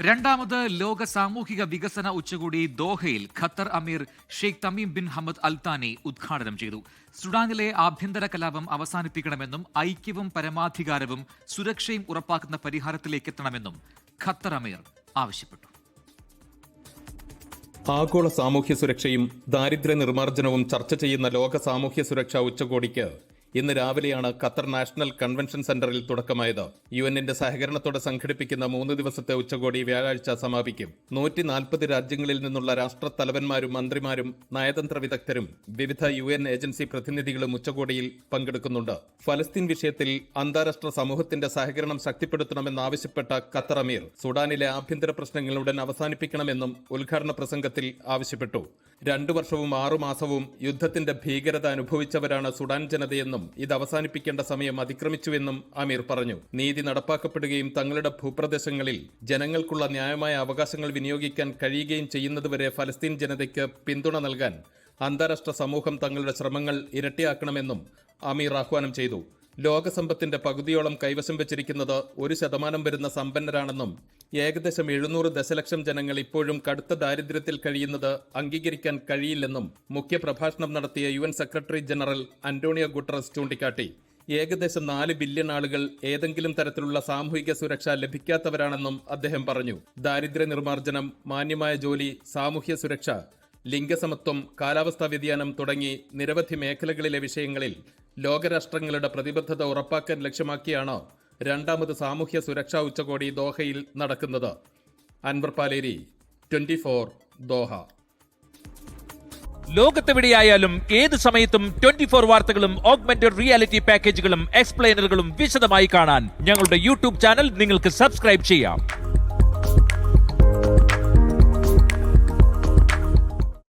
രണ്ടാമത് ലോക സാമൂഹിക വികസന ഉച്ചകോടി ദോഹയിൽ Qatar Amir Sheikh Tamim bin Hamad Al Thani ഉദ്ഘാടനം ചെയ്തു. സുഡാനിലെ ആഭ്യന്തര കലാപം അവസാനിപ്പിക്കണമെന്നും ഐക്യവും പരമാധികാരവും സുരക്ഷയും ഉറപ്പാക്കുന്ന പരിഹാരത്തിലേക്കെത്തണമെന്നും ഖത്തർ അമീർ ആവശ്യപ്പെട്ടു. ആഗോള സാമൂഹ്യ സുരക്ഷയും ദാരിദ്ര്യ നിർമ്മാർജ്ജനവും ചർച്ച ചെയ്യുന്ന ലോക സാമൂഹ്യ സുരക്ഷാ ഉച്ചകോടിക്ക് ഇന്ന് രാവിലെയാണ് ഖത്തർ നാഷണൽ കൺവെൻഷൻ സെന്ററിൽ തുടക്കമായത്. യുഎന്നിന്റെ സഹകരണത്തോടെ സംഘടിപ്പിക്കുന്ന 3 ദിവസത്തെ ഉച്ചകോടി വ്യാഴാഴ്ച സമാപിക്കും. 140 രാജ്യങ്ങളിൽ നിന്നുള്ള രാഷ്ട്രത്തലവന്മാരും മന്ത്രിമാരും നയതന്ത്ര വിദഗ്ധരും വിവിധ യുഎൻ ഏജൻസി പ്രതിനിധികളും ഉച്ചകോടിയിൽ പങ്കെടുക്കുന്നുണ്ട്. ഫലസ്തീൻ വിഷയത്തിൽ അന്താരാഷ്ട്ര സമൂഹത്തിന്റെ സഹകരണം ശക്തിപ്പെടുത്തണമെന്നാവശ്യപ്പെട്ട ഖത്തർ അമീർ സുഡാനിലെ ആഭ്യന്തര പ്രശ്നങ്ങൾ ഉടൻ അവസാനിപ്പിക്കണമെന്നും ഉദ്ഘാടന പ്രസംഗത്തിൽ ആവശ്യപ്പെട്ടു. 2 വർഷവും 6 മാസവും യുദ്ധത്തിന്റെ ഭീകരത അനുഭവിച്ചവരാണ് സുഡാൻ ജനതയെന്നും ഇത് അവസാനിപ്പിക്കേണ്ട സമയം അതിക്രമിച്ചുവെന്നും അമീർ പറഞ്ഞു. നീതി നടപ്പാക്കപ്പെടുകയും തങ്ങളുടെ ഭൂപ്രദേശങ്ങളിൽ ജനങ്ങൾക്കുള്ള ന്യായമായ അവകാശങ്ങൾ വിനിയോഗിക്കാൻ കഴിയുകയും ചെയ്യുന്നതുവരെ ഫലസ്തീൻ ജനതയ്ക്ക് പിന്തുണ നൽകാൻ അന്താരാഷ്ട്ര സമൂഹം തങ്ങളുടെ ശ്രമങ്ങൾ ഇരട്ടിയാക്കണമെന്നും അമീർ ആഹ്വാനം ചെയ്തു. ലോകസമ്പത്തിന്റെ പകുതിയോളം കൈവശം വെച്ചിരിക്കുന്നത് 1% വരുന്ന സമ്പന്നരാണെന്നും ഏകദേശം 700 ദശലക്ഷം ജനങ്ങൾ ഇപ്പോഴും കടുത്ത ദാരിദ്ര്യത്തിൽ കഴിയുന്നത് അംഗീകരിക്കാൻ കഴിയില്ലെന്നും മുഖ്യപ്രഭാഷണം നടത്തിയ UN secretary general Antonio Guterres ചൂണ്ടിക്കാട്ടി. ഏകദേശം 4 ബില്യൺ ആളുകൾ ഏതെങ്കിലും തരത്തിലുള്ള സാമൂഹിക സുരക്ഷ ലഭിക്കാത്തവരാണെന്നും അദ്ദേഹം പറഞ്ഞു. ദാരിദ്ര്യ നിർമ്മാർജ്ജനം, മാന്യമായ ജോലി, സാമൂഹ്യ സുരക്ഷ, ലിംഗസമത്വം, കാലാവസ്ഥാ വ്യതിയാനം തുടങ്ങി നിരവധി മേഖലകളിലെ വിഷയങ്ങളിൽ ലോകരാഷ്ട്രങ്ങളുടെ പ്രതിബദ്ധത ഉറപ്പാക്കാൻ ലക്ഷ്യമാക്കിയാണ് രണ്ടാമത് സാമൂഹ്യ സുരക്ഷാ ഉച്ചകോടി ദോഹയിൽ നടക്കുന്നത്. അൻവർ പാലേരി, 24 ദോഹ. ലോകത്തെവിടെയായാലും ഏത് സമയത്തും 24 വാർത്തകളും ഓഗ്മെന്റഡ് റിയാലിറ്റി പാക്കേജുകളും എക്സ്പ്ലെയിനറുകളും വിശദമായി കാണാൻ ഞങ്ങളുടെ യൂട്യൂബ് ചാനൽ നിങ്ങൾക്ക് സബ്സ്ക്രൈബ് ചെയ്യാം.